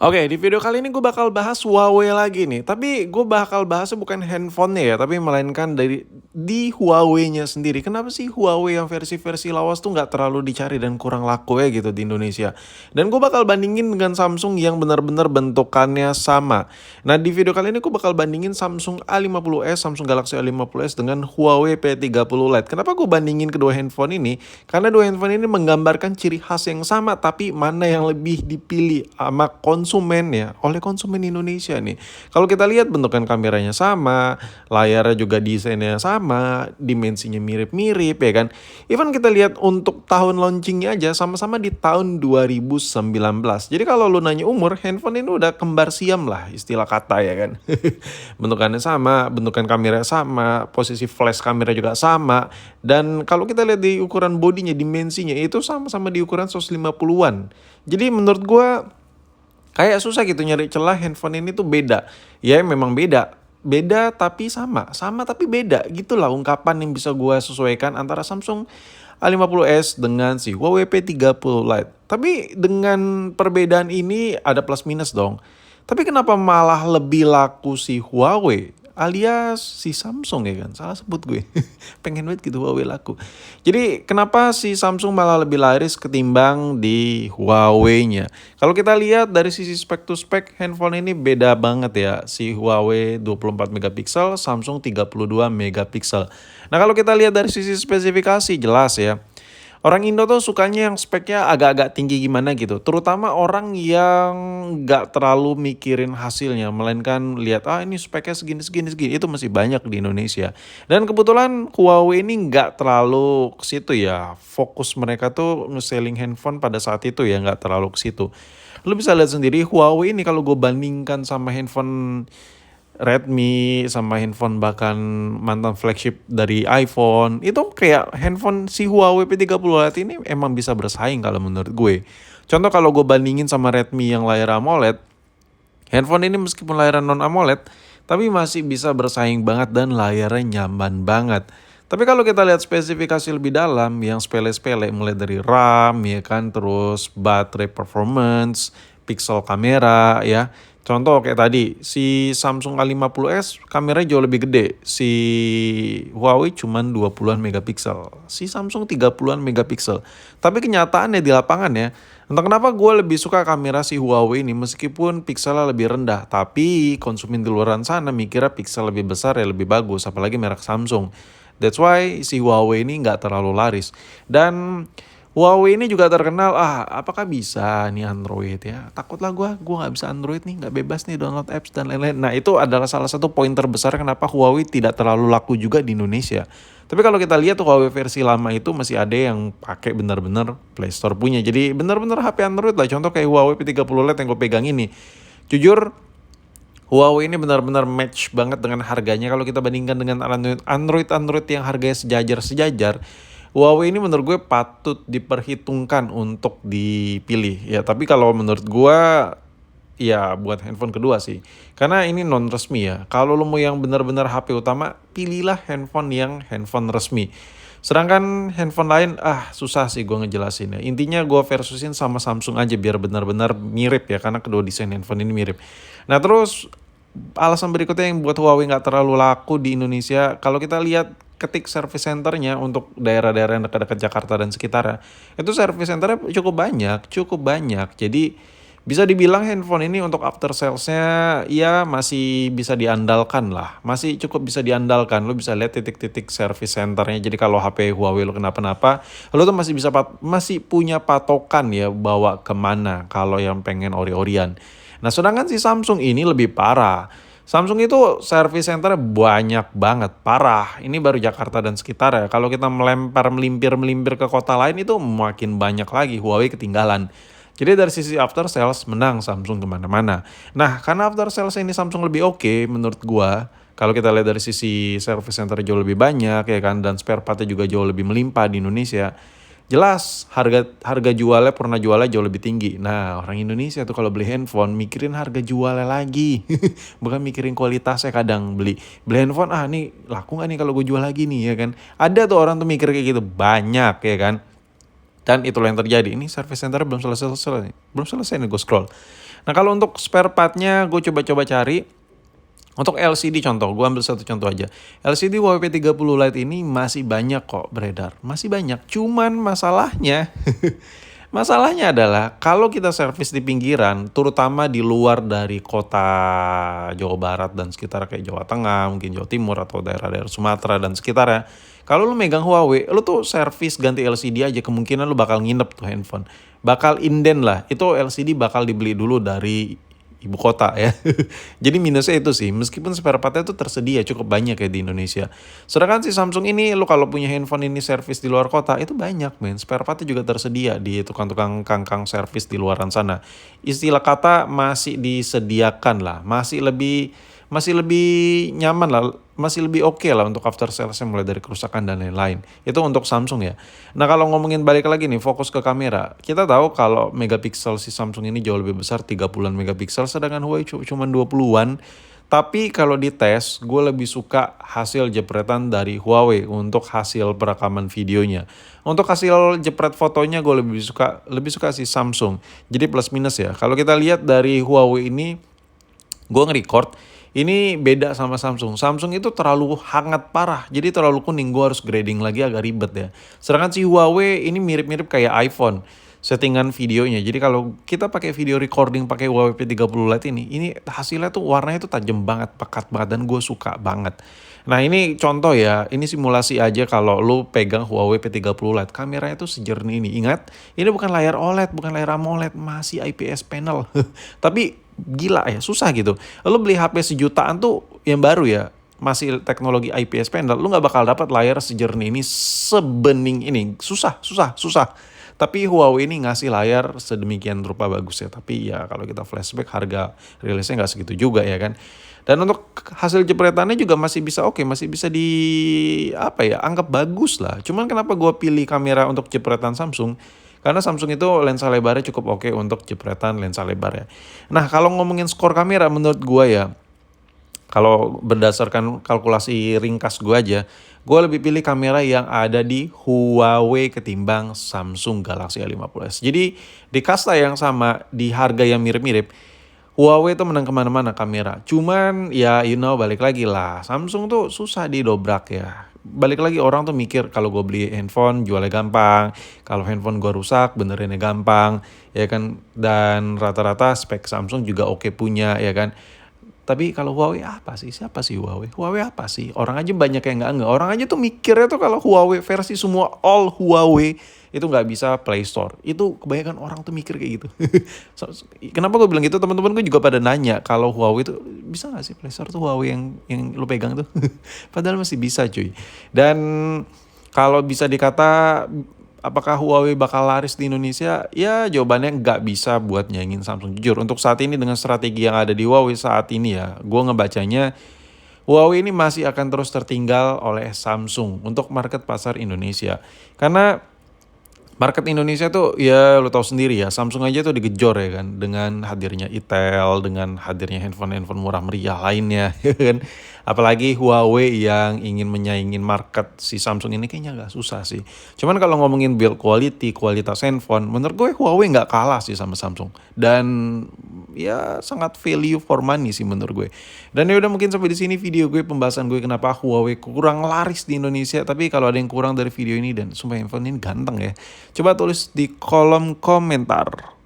Oke, di video kali ini gue bakal bahas Huawei lagi nih. Tapi gue bakal bahasnya bukan handphonenya ya, tapi melainkan di Huawei-nya sendiri. Kenapa sih Huawei yang versi-versi lawas tuh nggak terlalu dicari dan kurang laku ya gitu di Indonesia? Dan gue bakal bandingin dengan Samsung yang benar-benar bentukannya sama. Nah, di video kali ini gue bakal bandingin Samsung A50s, Samsung Galaxy A50s dengan Huawei P30 Lite. Kenapa gue bandingin kedua handphone ini? Karena dua handphone ini menggambarkan ciri khas yang sama, tapi mana yang lebih dipilih sama konsumen ya, oleh konsumen Indonesia nih. Kalau kita lihat bentukan kameranya sama, layarnya juga desainnya sama, dimensinya mirip-mirip ya kan. Even kita lihat untuk tahun launchingnya aja sama-sama di tahun 2019. Jadi kalau lu nanya umur, handphone ini udah kembar siam lah istilah kata ya kan. Bentukannya sama, bentukan kameranya sama, posisi flash kamera juga sama. Dan kalau kita lihat di ukuran bodinya, dimensinya itu sama-sama di ukuran 150-an. Jadi menurut gua kayak susah gitu nyari celah handphone ini tuh beda. Ya memang beda. Beda tapi sama. Sama tapi beda. Gitulah ungkapan yang bisa gue sesuaikan antara Samsung A50s dengan si Huawei P30 Lite. Tapi dengan perbedaan ini ada plus minus dong. Tapi kenapa malah lebih laku si Huawei alias si Samsung ya kan? Salah sebut gue. Pengen banget gitu Huawei laku. Jadi kenapa si Samsung malah lebih laris ketimbang di Huawei-nya? Kalau kita lihat dari sisi spek to spek, handphone ini beda banget ya. Si Huawei 24 megapiksel, Samsung 32 megapiksel. Nah, kalau kita lihat dari sisi spesifikasi jelas ya. Orang Indo tuh sukanya yang speknya agak-agak tinggi gimana gitu. Terutama orang yang nggak terlalu mikirin hasilnya. Melainkan lihat, ini speknya segini. Itu masih banyak di Indonesia. Dan kebetulan Huawei ini nggak terlalu ke situ ya. Fokus mereka tuh nge-selling handphone pada saat itu ya, nggak terlalu ke situ. Lu bisa lihat sendiri Huawei ini kalau gue bandingkan sama handphone Redmi sama handphone bahkan mantan flagship dari iPhone itu kayak handphone si Huawei P30 Lite ini emang bisa bersaing kalau menurut gue. Contoh kalau gue bandingin sama Redmi yang layar AMOLED, handphone ini meskipun layarnya non AMOLED tapi masih bisa bersaing banget dan layarnya nyaman banget. Tapi kalau kita lihat spesifikasi lebih dalam yang sepele-sepele mulai dari RAM ya kan, terus baterai performance, pixel kamera ya. Contoh kayak tadi, si Samsung A50s kameranya jauh lebih gede. Si Huawei cuman 20-an megapiksel. Si Samsung 30-an megapiksel. Tapi kenyataannya di lapangan ya, entah kenapa gue lebih suka kamera si Huawei ini meskipun pikselnya lebih rendah. Tapi konsumen di luaran sana mikirnya piksel lebih besar ya lebih bagus, apalagi merek Samsung. That's why si Huawei ini nggak terlalu laris. Dan Huawei ini juga terkenal, apakah bisa nih Android ya? Takutlah gue nggak bisa Android nih, nggak bebas nih download apps dan lain-lain. Nah itu adalah salah satu poin terbesar kenapa Huawei tidak terlalu laku juga di Indonesia. Tapi kalau kita lihat Huawei versi lama itu masih ada yang pakai benar-benar Play Store punya. Jadi benar-benar HP Android lah. Contoh kayak Huawei P30 Lite yang gue pegang ini. Jujur, Huawei ini benar-benar match banget dengan harganya. Kalau kita bandingkan dengan Android yang harganya sejajar, Huawei ini menurut gue patut diperhitungkan untuk dipilih ya. Tapi kalau menurut gue ya buat handphone kedua sih. Karena ini non resmi ya. Kalau lo mau yang benar-benar HP utama, pilihlah handphone resmi. Sedangkan handphone lain susah sih gue ngejelasin ya. Intinya gue versusin sama Samsung aja biar benar-benar mirip ya, karena kedua desain handphone ini mirip. Nah, terus alasan berikutnya yang buat Huawei nggak terlalu laku di Indonesia, kalau kita lihat ketik service centernya untuk daerah-daerah yang dekat-dekat Jakarta dan sekitarnya, itu service centernya cukup banyak. Jadi bisa dibilang handphone ini untuk after salesnya ya masih bisa diandalkan lah, masih cukup bisa diandalkan. Lo bisa lihat titik-titik service centernya. Jadi kalau HP Huawei lo kenapa-napa, lo tuh masih punya patokan ya bawa kemana kalau yang pengen ori-orian. Nah, sedangkan si Samsung ini lebih parah. Samsung itu service center banyak banget, parah. Ini baru Jakarta dan sekitar ya. Kalau kita melimpir ke kota lain itu makin banyak lagi. Huawei ketinggalan. Jadi dari sisi after sales menang Samsung kemana-mana. Nah, karena after sales ini Samsung lebih oke menurut gua. Kalau kita lihat dari sisi service center jauh lebih banyak ya kan, dan spare partnya juga jauh lebih melimpah di Indonesia. Jelas harga jualnya, pernah jualnya jauh lebih tinggi. Nah, orang Indonesia tuh kalau beli handphone mikirin harga jualnya lagi. Bukan mikirin kualitasnya. Kadang beli handphone, nih laku gak nih kalau gue jual lagi nih ya kan. Ada tuh orang tuh mikir kayak gitu, banyak ya kan. Dan itulah yang terjadi. Ini service center belum selesai nih gue scroll. Nah kalau untuk spare partnya gue coba-coba cari. Untuk LCD contoh, gue ambil satu contoh aja. LCD Huawei P30 Lite ini masih banyak kok beredar. Masih banyak, cuman masalahnya masalahnya adalah kalau kita servis di pinggiran, terutama di luar dari kota Jawa Barat dan sekitar kayak Jawa Tengah, mungkin Jawa Timur atau daerah-daerah Sumatera dan sekitarnya. Kalau lu megang Huawei, lu tuh servis ganti LCD aja kemungkinan lu bakal nginep tuh handphone. Bakal inden lah. Itu LCD bakal dibeli dulu dari ibu kota ya. Jadi minusnya itu sih, meskipun spare partnya itu tersedia cukup banyak ya di Indonesia. Sedangkan si Samsung ini, lu kalau punya handphone ini servis di luar kota, itu banyak men. Spare partnya juga tersedia di tukang-tukang kangkang servis di luaran sana. Istilah kata masih disediakan lah, masih lebih nyaman lah, masih lebih oke lah untuk after salesnya mulai dari kerusakan dan lain-lain. Itu untuk Samsung ya. Nah kalau ngomongin balik lagi nih, fokus ke kamera. Kita tahu kalau megapiksel si Samsung ini jauh lebih besar, 30-an megapiksel, sedangkan Huawei cuma 20-an. Tapi kalau dites, gue lebih suka hasil jepretan dari Huawei untuk hasil perekaman videonya. Untuk hasil jepret fotonya gue lebih suka si Samsung. Jadi plus minus ya. Kalau kita lihat dari Huawei ini, gue nge-record, ini beda sama Samsung. Samsung itu terlalu hangat parah, jadi terlalu kuning. Gue harus grading lagi, agak ribet ya. Sedangkan si Huawei ini mirip-mirip kayak iPhone settingan videonya. Jadi kalau kita pakai video recording pakai Huawei P30 Lite ini hasilnya tuh warnanya tuh tajam banget, pekat banget, dan gue suka banget. Nah ini contoh ya, ini simulasi aja kalau lu pegang Huawei P30 Lite. Kameranya tuh sejernih ini. Ingat, ini bukan layar OLED, bukan layar AMOLED, masih IPS panel. Tapi gila ya, susah gitu. Lu beli HP sejutaan tuh yang baru ya, masih teknologi IPS panel, lu nggak bakal dapat layar sejernih ini, sebening ini. Susah, susah, susah. Tapi Huawei ini ngasih layar sedemikian rupa bagus ya. Tapi ya kalau kita flashback, harga rilisnya nggak segitu juga ya kan. Dan untuk hasil jepretannya juga masih bisa oke, masih bisa anggap bagus lah. Cuman kenapa gue pilih kamera untuk jepretan Samsung? Karena Samsung itu lensa lebarnya cukup oke untuk jepretan lensa lebar ya. Nah kalau ngomongin skor kamera menurut gue ya, kalau berdasarkan kalkulasi ringkas gue aja, gue lebih pilih kamera yang ada di Huawei ketimbang Samsung Galaxy A50s. Jadi di kasta yang sama, di harga yang mirip-mirip, Huawei tuh menang kemana-mana kamera. Cuman ya balik lagi lah. Samsung tuh susah didobrak ya. Balik lagi orang tuh mikir kalau gue beli handphone jualnya gampang. Kalau handphone gue rusak benerinnya gampang. Ya kan. Dan rata-rata spek Samsung juga oke punya ya kan. Tapi kalau Huawei apa sih? Siapa sih Huawei? Huawei apa sih? Orang aja banyak yang nggak. Orang aja tuh mikirnya tuh kalau Huawei versi semua all Huawei itu nggak bisa Play Store. Itu kebanyakan orang tuh mikir kayak gitu. Kenapa gue bilang gitu? Teman-teman gue juga pada nanya kalau Huawei itu bisa nggak sih Play Store tuh Huawei yang lu pegang tuh? Padahal masih bisa cuy. Dan kalau bisa dikata apakah Huawei bakal laris di Indonesia? Ya jawabannya nggak bisa buat nyaingin Samsung. Jujur untuk saat ini dengan strategi yang ada di Huawei saat ini ya, gue ngebacanya Huawei ini masih akan terus tertinggal oleh Samsung untuk market pasar Indonesia. Karena market Indonesia tuh ya lo tahu sendiri ya, Samsung aja tuh digejor ya kan dengan hadirnya Itel, dengan hadirnya handphone-handphone murah meriah lainnya ya kan. Apalagi Huawei yang ingin menyaingin market si Samsung ini kayaknya agak susah sih. Cuman kalau ngomongin build quality, kualitas handphone, menurut gue Huawei nggak kalah sih sama Samsung. Dan ya sangat value for money sih menurut gue. Dan ya udah mungkin sampai di sini video gue, pembahasan gue kenapa Huawei kurang laris di Indonesia. Tapi kalau ada yang kurang dari video ini, dan sumpah handphone ini ganteng ya, coba tulis di kolom komentar.